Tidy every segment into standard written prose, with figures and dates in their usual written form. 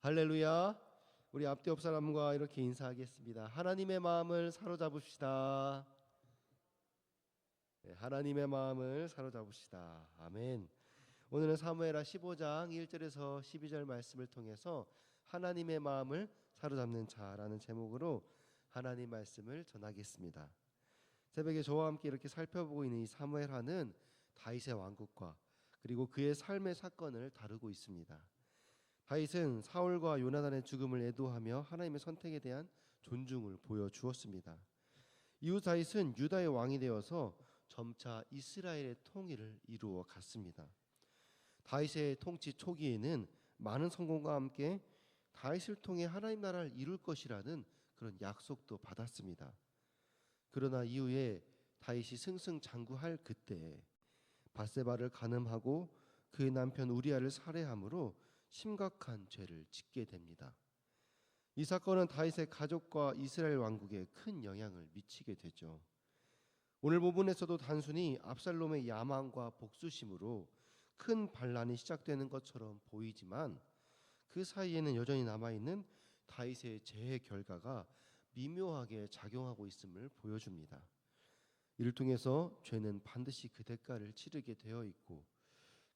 할렐루야. 우리 앞뒤 옆 사람과 이렇게 인사하겠습니다. 하나님의 마음을 사로잡읍시다. 네, 하나님의 마음을 사로잡읍시다. 아멘. 오늘은 사무엘하 15장 1절에서 12절 말씀을 통해서 하나님의 마음을 사로잡는 자라는 제목으로 하나님 말씀을 전하겠습니다. 새벽에 저와 함께 이렇게 살펴보고 있는 이 사무엘하는 다윗의 왕국과 그리고 그의 삶의 사건을 다루고 있습니다. 다윗은 사울과 요나단의 죽음을 애도하며 하나님의 선택에 대한 존중을 보여주었습니다. 이후 다윗은 유다의 왕이 되어서 점차 이스라엘의 통일을 이루어 갔습니다. 다윗의 통치 초기에는 많은 성공과 함께 다윗을 통해 하나님 나라를 이룰 것이라는 그런 약속도 받았습니다. 그러나 이후에 다윗이 승승장구할 그때 밧세바를 간음하고 그의 남편 우리아를 살해함으로 심각한 죄를 짓게 됩니다. 이 사건은 다윗의 가족과 이스라엘 왕국에 큰 영향을 미치게 되죠. 오늘 본문에서도 단순히 압살롬의 야망과 복수심으로 큰 반란이 시작되는 것처럼 보이지만 그 사이에는 여전히 남아있는 다윗의 죄의 결과가 미묘하게 작용하고 있음을 보여줍니다. 이를 통해서 죄는 반드시 그 대가를 치르게 되어 있고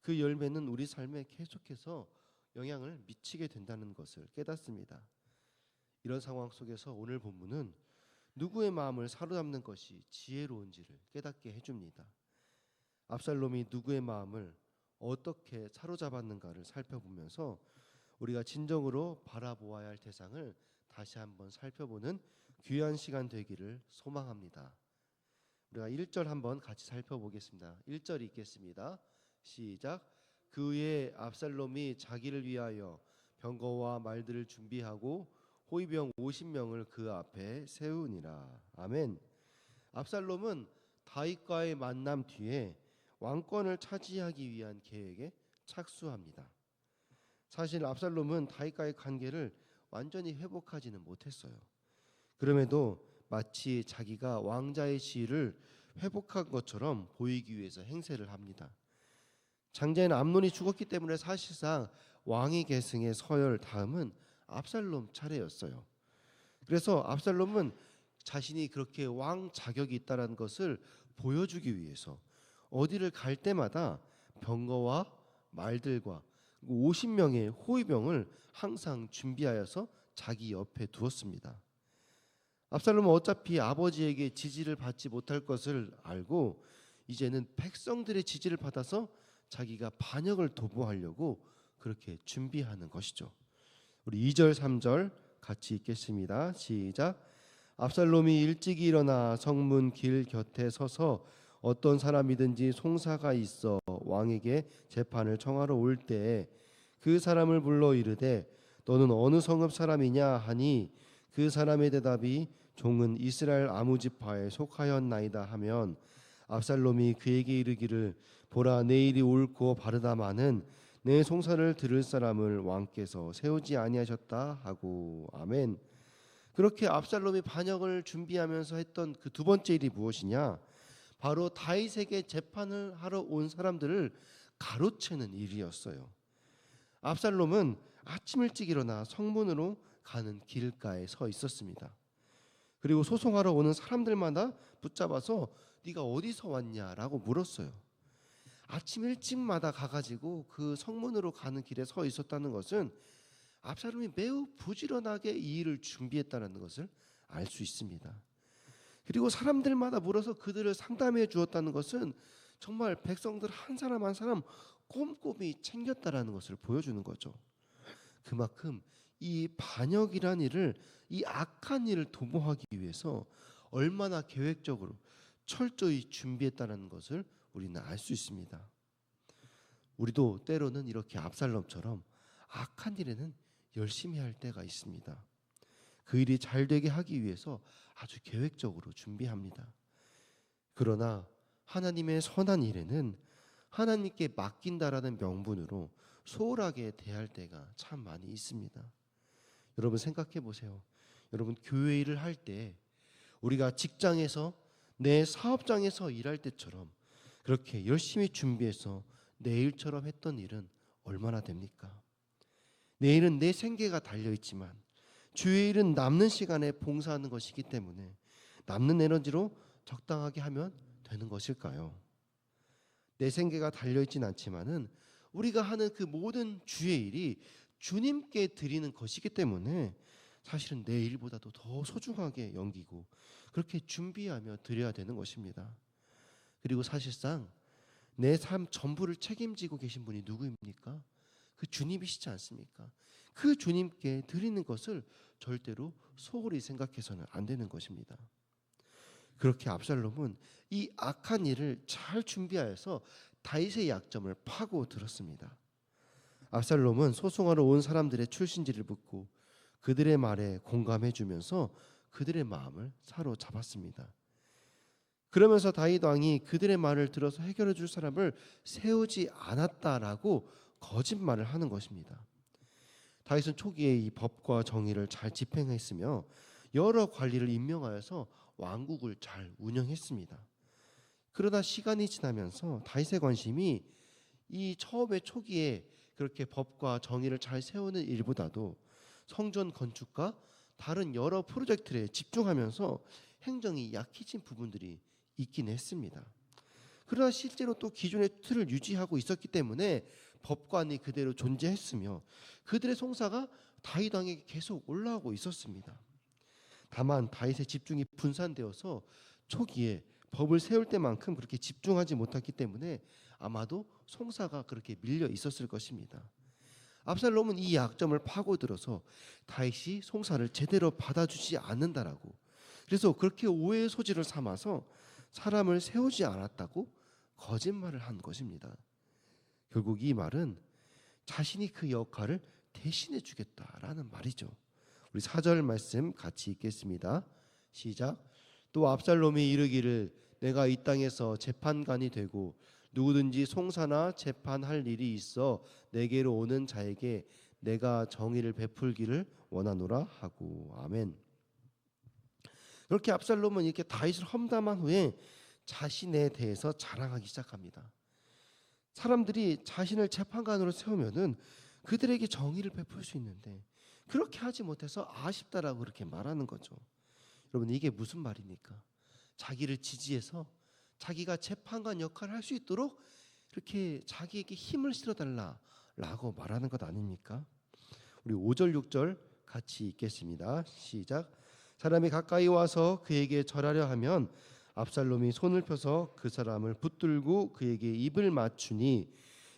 그 열매는 우리 삶에 계속해서 영향을 미치게 된다는 것을 깨닫습니다. 이런 상황 속에서 오늘 본문은 누구의 마음을 사로잡는 것이 지혜로운지를 깨닫게 해줍니다. 압살롬이 누구의 마음을 어떻게 사로잡았는가를 살펴보면서 우리가 진정으로 바라보아야 할 대상을 다시 한번 살펴보는 귀한 시간 되기를 소망합니다. 우리가 1절 한번 같이 살펴보겠습니다. 1절 읽겠습니다. 시작. 그 후에 압살롬이 자기를 위하여 병거와 말들을 준비하고 호위병 50명을 그 앞에 세우니라. 아멘. 압살롬은 다윗과의 만남 뒤에 왕권을 차지하기 위한 계획에 착수합니다. 사실 압살롬은 다윗과의 관계를 완전히 회복하지는 못했어요. 그럼에도 마치 자기가 왕자의 지위를 회복한 것처럼 보이기 위해서 행세를 합니다. 장자인 암논이 죽었기 때문에 사실상 왕위 계승의 서열 다음은 압살롬 차례였어요. 그래서 압살롬은 자신이 그렇게 왕 자격이 있다는 것을 보여주기 위해서 어디를 갈 때마다 병거와 말들과 50명의 호위병을 항상 준비하여서 자기 옆에 두었습니다. 압살롬은 어차피 아버지에게 지지를 받지 못할 것을 알고 이제는 백성들의 지지를 받아서 자기가 반역을 도모하려고 그렇게 준비하는 것이죠. 우리 2절 3절 같이 읽겠습니다. 시작. 압살롬이 일찍 일어나 성문 길 곁에 서서 어떤 사람이든지 송사가 있어 왕에게 재판을 청하러 올 때에 그 사람을 불러 이르되 너는 어느 성읍 사람이냐 하니 그 사람의 대답이 종은 이스라엘 아무 지파에 속하였나이다 하면 압살롬이 그에게 이르기를 보라 내 일이 옳고 바르다마는 내 송사를 들을 사람을 왕께서 세우지 아니하셨다 하고. 아멘. 그렇게 압살롬이 반역을 준비하면서 했던 그 두 번째 일이 무엇이냐? 바로 다윗에게 재판을 하러 온 사람들을 가로채는 일이었어요. 압살롬은 아침 일찍 일어나 성문으로 가는 길가에 서 있었습니다. 그리고 소송하러 오는 사람들마다 붙잡아서 네가 어디서 왔냐라고 물었어요. 아침 일찍마다 가가지고 그 성문으로 가는 길에 서 있었다는 것은 압살롬이 매우 부지런하게 이 일을 준비했다는 것을 알 수 있습니다. 그리고 사람들마다 물어서 그들을 상담해 주었다는 것은 정말 백성들 한 사람 한 사람 꼼꼼히 챙겼다라는 것을 보여주는 거죠. 그만큼 이 반역이란 일을, 이 악한 일을 도모하기 위해서 얼마나 계획적으로 철저히 준비했다는 것을 우리는 알 수 있습니다. 우리도 때로는 이렇게 압살롬처럼 악한 일에는 열심히 할 때가 있습니다. 그 일이 잘 되게 하기 위해서 아주 계획적으로 준비합니다. 그러나 하나님의 선한 일에는 하나님께 맡긴다라는 명분으로 소홀하게 대할 때가 참 많이 있습니다. 여러분 생각해 보세요. 여러분 교회 일을 할 때 우리가 직장에서 내 사업장에서 일할 때처럼 그렇게 열심히 준비해서 내 일처럼 했던 일은 얼마나 됩니까? 내일은 내 생계가 달려있지만 주의 일은 남는 시간에 봉사하는 것이기 때문에 남는 에너지로 적당하게 하면 되는 것일까요? 내 생계가 달려있진 않지만은 우리가 하는 그 모든 주의 일이 주님께 드리는 것이기 때문에 사실은 내 일보다도 더 소중하게 여기고 그렇게 준비하며 드려야 되는 것입니다. 그리고 사실상 내 삶 전부를 책임지고 계신 분이 누구입니까? 그 주님이시지 않습니까? 그 주님께 드리는 것을 절대로 소홀히 생각해서는 안 되는 것입니다. 그렇게 압살롬은 이 악한 일을 잘 준비하여서 다윗의 약점을 파고 들었습니다. 압살롬은 소송하러 온 사람들의 출신지를 묻고 그들의 말에 공감해 주면서 그들의 마음을 사로잡았습니다. 그러면서 다윗 왕이 그들의 말을 들어서 해결해 줄 사람을 세우지 않았다라고 거짓말을 하는 것입니다. 다윗은 초기에 이 법과 정의를 잘 집행했으며 여러 관리를 임명하여서 왕국을 잘 운영했습니다. 그러다 시간이 지나면서 다윗의 관심이 이 처음에 초기에 그렇게 법과 정의를 잘 세우는 일보다도 성전 건축과 다른 여러 프로젝트에 집중하면서 행정이 약해진 부분들이 있긴 했습니다. 그러나 실제로 또 기존의 틀을 유지하고 있었기 때문에 법관이 그대로 존재했으며 그들의 송사가 다윗 왕에게 계속 올라오고 있었습니다. 다만 다윗의 집중이 분산되어서 초기에 법을 세울 때만큼 그렇게 집중하지 못했기 때문에 아마도 송사가 그렇게 밀려 있었을 것입니다. 압살롬은 이 약점을 파고들어서 다윗이 송사를 제대로 받아주지 않는다라고, 그래서 그렇게 오해의 소지를 삼아서 사람을 세우지 않았다고 거짓말을 한 것입니다. 결국 이 말은 자신이 그 역할을 대신해 주겠다라는 말이죠. 우리 4절 말씀 같이 읽겠습니다. 시작. 또 압살롬이 이르기를 내가 이 땅에서 재판관이 되고 누구든지 송사나 재판할 일이 있어 내게로 오는 자에게 내가 정의를 베풀기를 원하노라 하고. 아멘. 그렇게 압살롬은 이렇게 다윗을 험담한 후에 자신에 대해서 자랑하기 시작합니다. 사람들이 자신을 재판관으로 세우면은 그들에게 정의를 베풀 수 있는데 그렇게 하지 못해서 아쉽다라고 그렇게 말하는 거죠. 여러분, 이게 무슨 말입니까? 자기를 지지해서 자기가 재판관 역할을 할 수 있도록 이렇게 자기에게 힘을 실어달라라고 말하는 것 아닙니까? 우리 5절 6절 같이 읽겠습니다. 시작. 사람이 가까이 와서 그에게 절하려 하면 압살롬이 손을 펴서 그 사람을 붙들고 그에게 입을 맞추니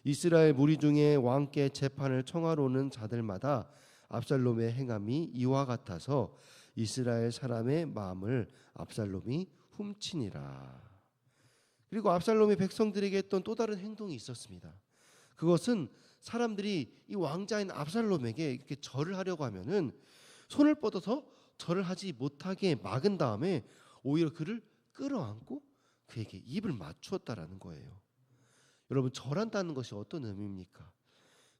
이스라엘 무리 중에 왕께 재판을 청하러 오는 자들마다 압살롬의 행함이 이와 같아서 이스라엘 사람의 마음을 압살롬이 훔치니라. 그리고 압살롬이 백성들에게 했던 또 다른 행동이 있었습니다. 그것은 사람들이 이 왕자인 압살롬에게 이렇게 절을 하려고 하면은 손을 뻗어서 절을 하지 못하게 막은 다음에 오히려 그를 끌어안고 그에게 입을 맞추었다라는 거예요. 여러분, 절한다는 것이 어떤 의미입니까?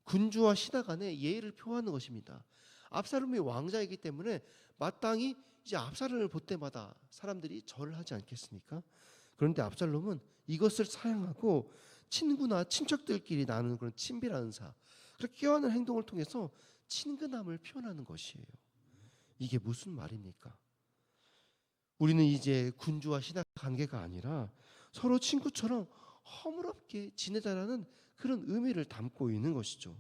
군주와 신하 간의 예의를 표하는 것입니다. 압살롬이 왕자이기 때문에 마땅히 이제 압살롬을 볼 때마다 사람들이 절을 하지 않겠습니까? 그런데 압살롬은 이것을 사용하고 친구나 친척들끼리 나누는 그런 친밀한 은사, 그렇게 껴안는 행동을 통해서 친근함을 표현하는 것이에요. 이게 무슨 말입니까? 우리는 이제 군주와 신하 관계가 아니라 서로 친구처럼 허물없게 지내자라는 그런 의미를 담고 있는 것이죠.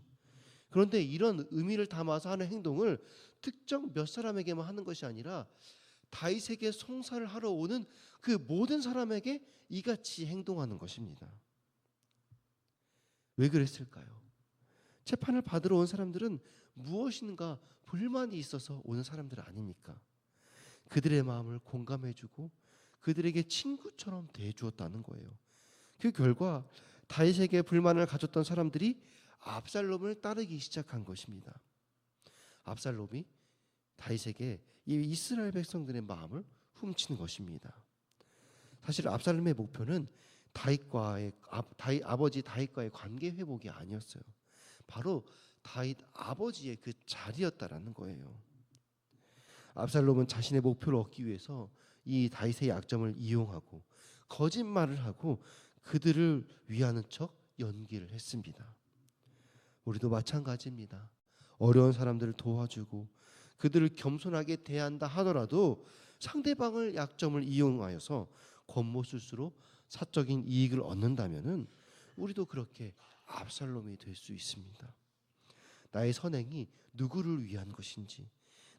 그런데 이런 의미를 담아서 하는 행동을 특정 몇 사람에게만 하는 것이 아니라 다윗에게 송사를 하러 오는 그 모든 사람에게 이같이 행동하는 것입니다. 왜 그랬을까요? 재판을 받으러 온 사람들은 무엇인가 불만이 있어서 오는 사람들 아닙니까? 그들의 마음을 공감해주고 그들에게 친구처럼 대해주었다는 거예요. 그 결과 다윗에게 불만을 가졌던 사람들이 압살롬을 따르기 시작한 것입니다. 압살롬이 다윗에게 이 이스라엘 백성들의 마음을 훔치는 것입니다. 사실 압살롬의 목표는 다윗 아버지 다윗과의 관계 회복이 아니었어요. 바로 다윗 아버지의 그 자리였다라는 거예요. 압살롬은 자신의 목표를 얻기 위해서 이 다윗의 약점을 이용하고 거짓말을 하고 그들을 위하는 척 연기를 했습니다. 우리도 마찬가지입니다. 어려운 사람들을 도와주고 그들을 겸손하게 대한다 하더라도 상대방을 약점을 이용하여서 권모술수로 사적인 이익을 얻는다면은 우리도 그렇게 압살롬이 될 수 있습니다. 나의 선행이 누구를 위한 것인지,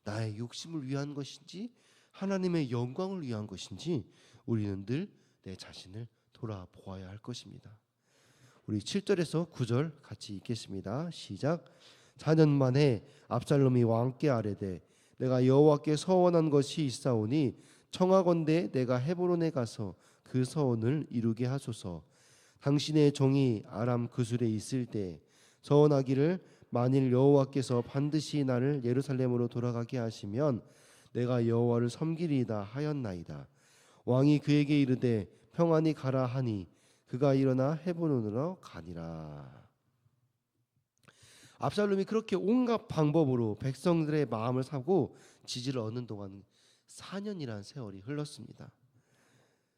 나의 욕심을 위한 것인지, 하나님의 영광을 위한 것인지 우리는 늘 내 자신을 돌아보아야 할 것입니다. 우리 7절에서 9절 같이 읽겠습니다. 시작. 4년 만에 압살롬이 왕께 아뢰되 내가 여호와께 서원한 것이 있사오니 청하건대 내가 헤브론에 가서 그 서원을 이루게 하소서. 당신의 종이 아람 그술에 있을 때 서원하기를 만일 여호와께서 반드시 나를 예루살렘으로 돌아가게 하시면 내가 여호와를 섬기리이다 하였나이다. 왕이 그에게 이르되 평안히 가라 하니 그가 일어나 헤브론으로 가니라. 압살롬이 그렇게 온갖 방법으로 백성들의 마음을 사고 지지를 얻는 동안 4년이라는 세월이 흘렀습니다.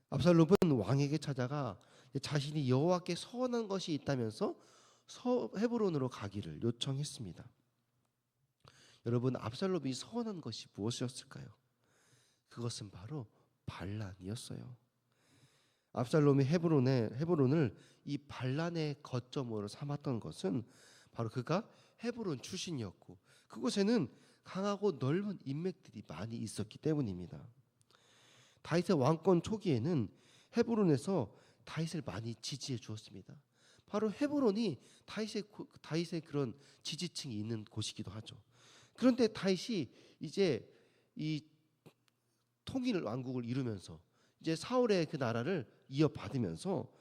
압살롬은 왕에게 찾아가 자신이 여호와께 서원한 것이 있다면서 헤브론으로 가기를 요청했습니다. 여러분, 압살롬이 서원한 것이 무엇이었을까요? 그것은 바로 반란이었어요. 압살롬이 헤브론을 이 반란의 거점으로 삼았던 것은 바로 그가 헤브론 출신이었고 그곳에는 강하고 넓은 인맥들이 많이 있었기 때문입니다. 다윗의 왕권 초기에는 헤브론에서 다윗을 많이 지지해 주었습니다. 바로 헤브론이 다윗의 그런 지지층이 있는 곳이기도 하죠. 그런데 다윗이 이제 이 통일 왕국을 이루면서 이제 사울의 그 나라를 이어받으면서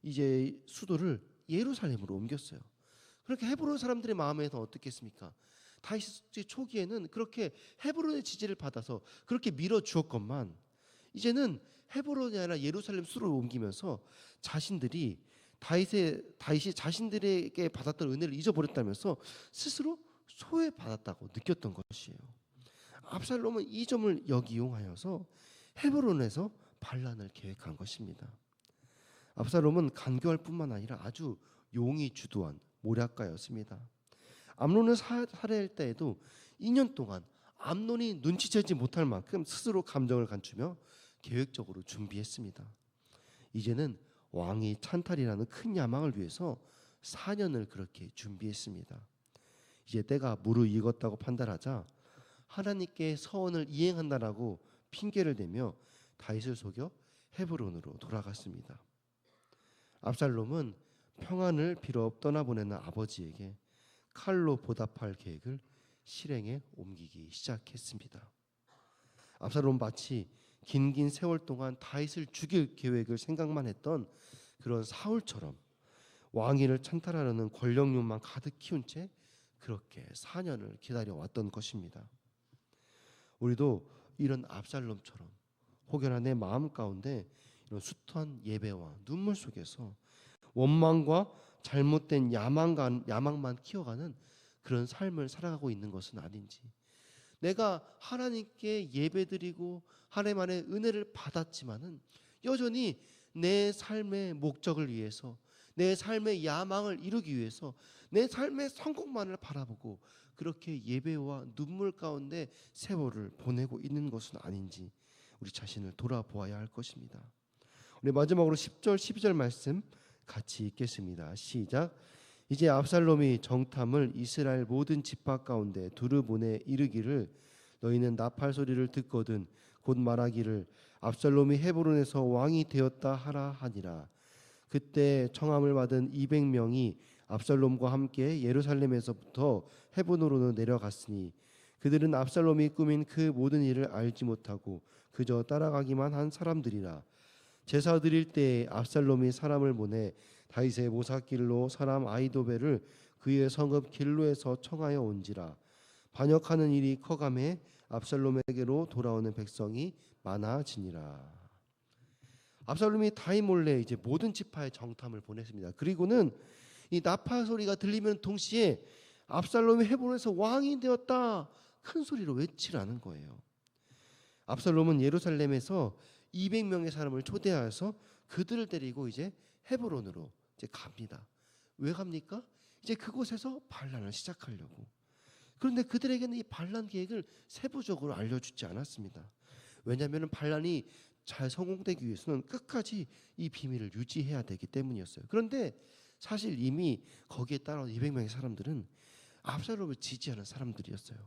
이제 수도를 예루살렘으로 옮겼어요. 그렇게 헤브론 사람들의 마음에서 어떻겠습니까? 다윗의 초기에는 그렇게 헤브론의 지지를 받아서 그렇게 밀어주었건만 이제는 헤브론이 아니라 예루살렘 수를 옮기면서 자신들이 다윗이 자신들에게 받았던 은혜를 잊어버렸다면서 스스로 소외받았다고 느꼈던 것이에요. 압살롬은 이 점을 역이용하여서 헤브론에서 반란을 계획한 것입니다. 압살롬은 간교할 뿐만 아니라 아주 용이 주도한 모략가였습니다. 암논을 살해할 때에도 2년 동안 암논이 눈치채지 못할 만큼 스스로 감정을 감추며 계획적으로 준비했습니다. 이제는 왕이 찬탈이라는 큰 야망을 위해서 4년을 그렇게 준비했습니다. 이제 때가 무르익었다고 판단하자 하나님께 서원을 이행한다라고 핑계를 대며 다윗을 속여 헤브론으로 돌아갔습니다. 압살롬은 평안을 빌어 떠나보내는 아버지에게 칼로 보답할 계획을 실행에 옮기기 시작했습니다. 압살롬 마치 긴 세월 동안 다윗을 죽일 계획을 생각만 했던 그런 사울처럼 왕위를 찬탈하려는 권력욕만 가득 키운 채 그렇게 4년을 기다려왔던 것입니다. 우리도 이런 압살롬처럼 혹여나 내 마음 가운데 이런 숱한 예배와 눈물 속에서 원망과 잘못된 야망만 키워가는 그런 삶을 살아가고 있는 것은 아닌지, 내가 하나님께 예배드리고 하나님 안에 은혜를 받았지만은 여전히 내 삶의 목적을 위해서, 내 삶의 야망을 이루기 위해서 내 삶의 성공만을 바라보고 그렇게 예배와 눈물 가운데 세월을 보내고 있는 것은 아닌지 우리 자신을 돌아보아야 할 것입니다. 우리 마지막으로 10절 12절 말씀 같이 읽겠습니다. 시작. 이제 압살롬이 정탐을 이스라엘 모든 지파 가운데 두루 보내 이르기를 너희는 나팔 소리를 듣거든 곧 말하기를 압살롬이 헤브론에서 왕이 되었다 하라 하니라. 그때 청함을 받은 200명이 압살롬과 함께 예루살렘에서부터 헤브론으로 내려갔으니 그들은 압살롬이 꾸민 그 모든 일을 알지 못하고 그저 따라가기만 한 사람들이라. 제사 드릴 때에 압살롬이 사람을 보내 다윗의 모사길로 사람 아히도벨을 그의 성읍 길로에서 청하여 온지라. 반역하는 일이 커감해 압살롬에게로 돌아오는 백성이 많아지니라. 압살롬이 다윗 몰래 이제 모든 지파의 정탐을 보냈습니다. 그리고는 이 나팔 소리가 들리면 동시에 압살롬이 헤브론에서 왕이 되었다 큰 소리로 외치라는 거예요. 압살롬은 예루살렘에서 200명의 사람을 초대하여서 그들을 데리고 이제 헤브론으로 이제 갑니다. 왜 갑니까? 이제 그곳에서 반란을 시작하려고. 그런데 그들에게는 이 반란 계획을 세부적으로 알려주지 않았습니다. 왜냐하면 반란이 잘 성공되기 위해서는 끝까지 이 비밀을 유지해야 되기 때문이었어요. 그런데 사실 이미 거기에 따라온 200명의 사람들은 압살롬을 지지하는 사람들이었어요.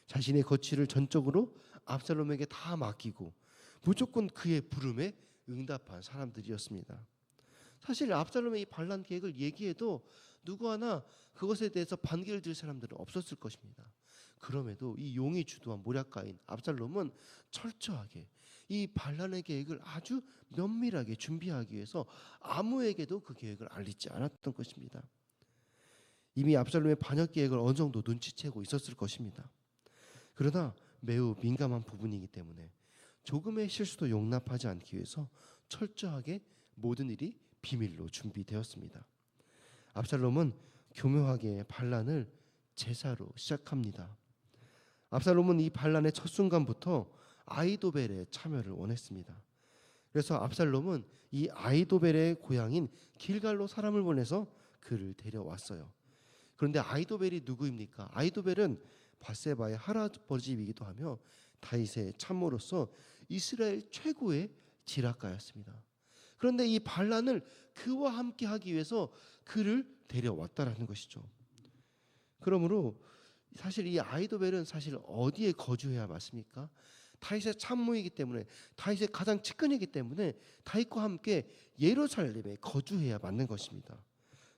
자신의 거취를 전적으로 압살롬에게 다 맡기고 무조건 그의 부름에 응답한 사람들이었습니다. 사실 압살롬의 이 반란 계획을 얘기해도 누구 하나 그것에 대해서 반기를 들 사람들은 없었을 것입니다. 그럼에도 이 용이 주도한 모략가인 압살롬은 철저하게 이 반란의 계획을 아주 면밀하게 준비하기 위해서 아무에게도 그 계획을 알리지 않았던 것입니다. 이미 압살롬의 반역 계획을 어느 정도 눈치채고 있었을 것입니다. 그러나 매우 민감한 부분이기 때문에 조금의 실수도 용납하지 않기 위해서 철저하게 모든 일이 비밀로 준비되었습니다. 압살롬은 교묘하게 반란을 제사로 시작합니다. 압살롬은 이 반란의 첫 순간부터 아히도벨의 참여를 원했습니다. 그래서 압살롬은 이 아히도벨의 고향인 길갈로 사람을 보내서 그를 데려왔어요. 그런데 아히도벨이 누구입니까? 아히도벨은 밧세바의 할아버지이기도 하며 다윗의 참모로서 이스라엘 최고의 지략가였습니다. 그런데 이 반란을 그와 함께 하기 위해서 그를 데려왔다라는 것이죠. 그러므로 사실 이 아히도벨은 사실 어디에 거주해야 맞습니까? 다윗의 참모이기 때문에, 다윗의 가장 측근이기 때문에 다윗과 함께 예루살렘에 거주해야 맞는 것입니다.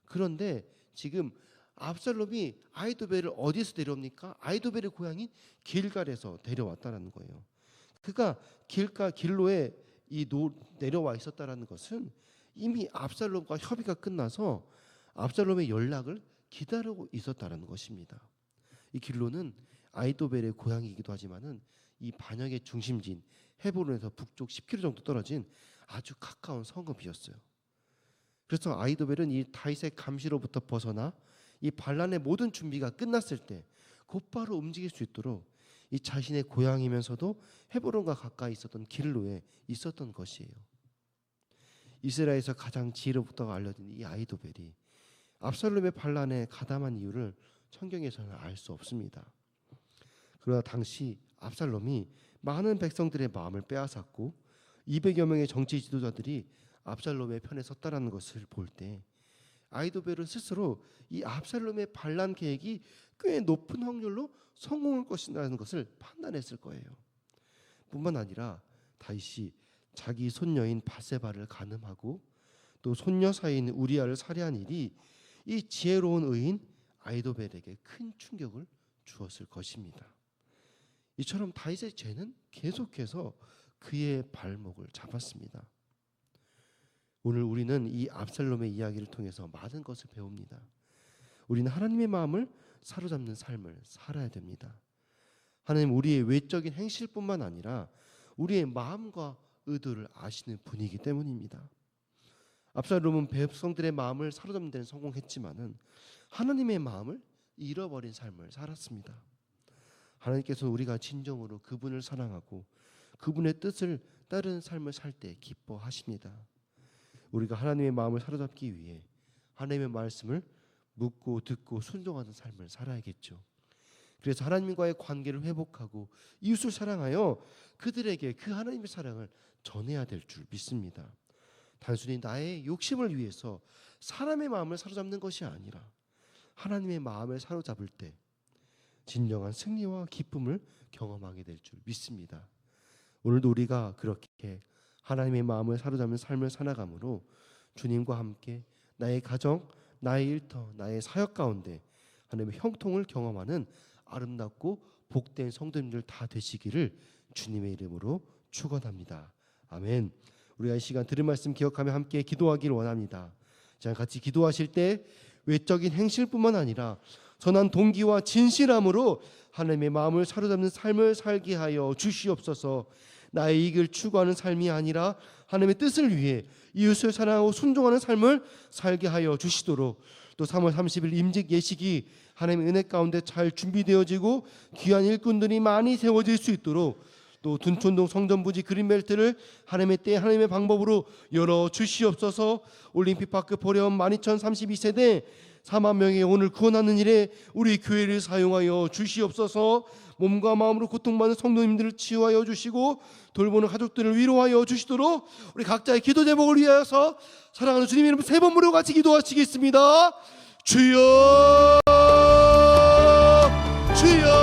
그런데 지금 압살롬이 아히도벨을 어디서 데려옵니까? 아히도벨의 고향인 길갈에서 데려왔다라는 거예요. 그가 길로에 내려와 있었다라는 것은 이미 압살롬과 협의가 끝나서 압살롬의 연락을 기다리고 있었다라는 것입니다. 이 길로는 아히도벨의 고향이기도 하지만은 이 반역의 중심지인 헤브론에서 북쪽 10km 정도 떨어진 아주 가까운 성읍이었어요. 그래서 아히도벨은 이 다윗의 감시로부터 벗어나 이 반란의 모든 준비가 끝났을 때 곧바로 움직일 수 있도록 이 자신의 고향이면서도 헤브론과 가까이 있었던 길로에 있었던 것이에요. 이스라엘에서 가장 지혜롭다고 알려진 이 아히도벨이 압살롬의 반란에 가담한 이유를 성경에서는 알 수 없습니다. 그러나 당시 압살롬이 많은 백성들의 마음을 빼앗았고 200여 명의 정치 지도자들이 압살롬의 편에 섰다라는 것을 볼 때 아히도벨은 스스로 이 압살롬의 반란 계획이 꽤 높은 확률로 성공할 것이라는 것을 판단했을 거예요. 뿐만 아니라 다윗이 자기 손녀인 밧세바를 간음하고 또 손녀 사이인 우리아를 살해한 일이 이 지혜로운 의인 아히도벨에게 큰 충격을 주었을 것입니다. 이처럼 다윗의 죄는 계속해서 그의 발목을 잡았습니다. 오늘 우리는 이 압살롬의 이야기를 통해서 많은 것을 배웁니다. 우리는 하나님의 마음을 사로잡는 삶을 살아야 됩니다. 하나님 우리의 외적인 행실뿐만 아니라 우리의 마음과 의도를 아시는 분이기 때문입니다. 압살롬은 백성들의 마음을 사로잡는 데는 성공했지만은 하나님의 마음을 잃어버린 삶을 살았습니다. 하나님께서는 우리가 진정으로 그분을 사랑하고 그분의 뜻을 따르는 삶을 살 때 기뻐하십니다. 우리가 하나님의 마음을 사로잡기 위해 하나님의 말씀을 묻고 듣고 순종하는 삶을 살아야겠죠. 그래서 하나님과의 관계를 회복하고 이웃을 사랑하여 그들에게 그 하나님의 사랑을 전해야 될 줄 믿습니다. 단순히 나의 욕심을 위해서 사람의 마음을 사로잡는 것이 아니라 하나님의 마음을 사로잡을 때 진정한 승리와 기쁨을 경험하게 될 줄 믿습니다. 오늘도 우리가 그렇게 하나님의 마음을 사로잡는 삶을 살아감으로 주님과 함께 나의 가정, 나의 일터, 나의 사역 가운데 하나님의 형통을 경험하는 아름답고 복된 성도님들 다 되시기를 주님의 이름으로 축원합니다. 아멘. 우리가 이 시간 들은 말씀 기억하며 함께 기도하기를 원합니다. 자, 같이 기도하실 때 외적인 행실뿐만 아니라 선한 동기와 진실함으로 하나님의 마음을 사로잡는 삶을 살게 하여 주시옵소서. 나의 이익을 추구하는 삶이 아니라 하나님의 뜻을 위해 이웃을 사랑하고 순종하는 삶을 살게 하여 주시도록, 또 3월 30일 임직 예식이 하나님의 은혜 가운데 잘 준비되어지고 귀한 일꾼들이 많이 세워질 수 있도록 또 둔촌동 성전부지 그린벨트를 하나님의 때 하나님의 방법으로 열어 주시옵소서. 올림픽파크 보령 12,032세대 4만 명의 오늘 구원하는 일에 우리 교회를 사용하여 주시옵소서. 몸과 마음으로 고통받는 성도님들을 치유하여 주시고 돌보는 가족들을 위로하여 주시도록 우리 각자의 기도 제목을 위하여서 사랑하는 주님 이름 세 번 부르고 같이 기도하시겠습니다. 주여 주여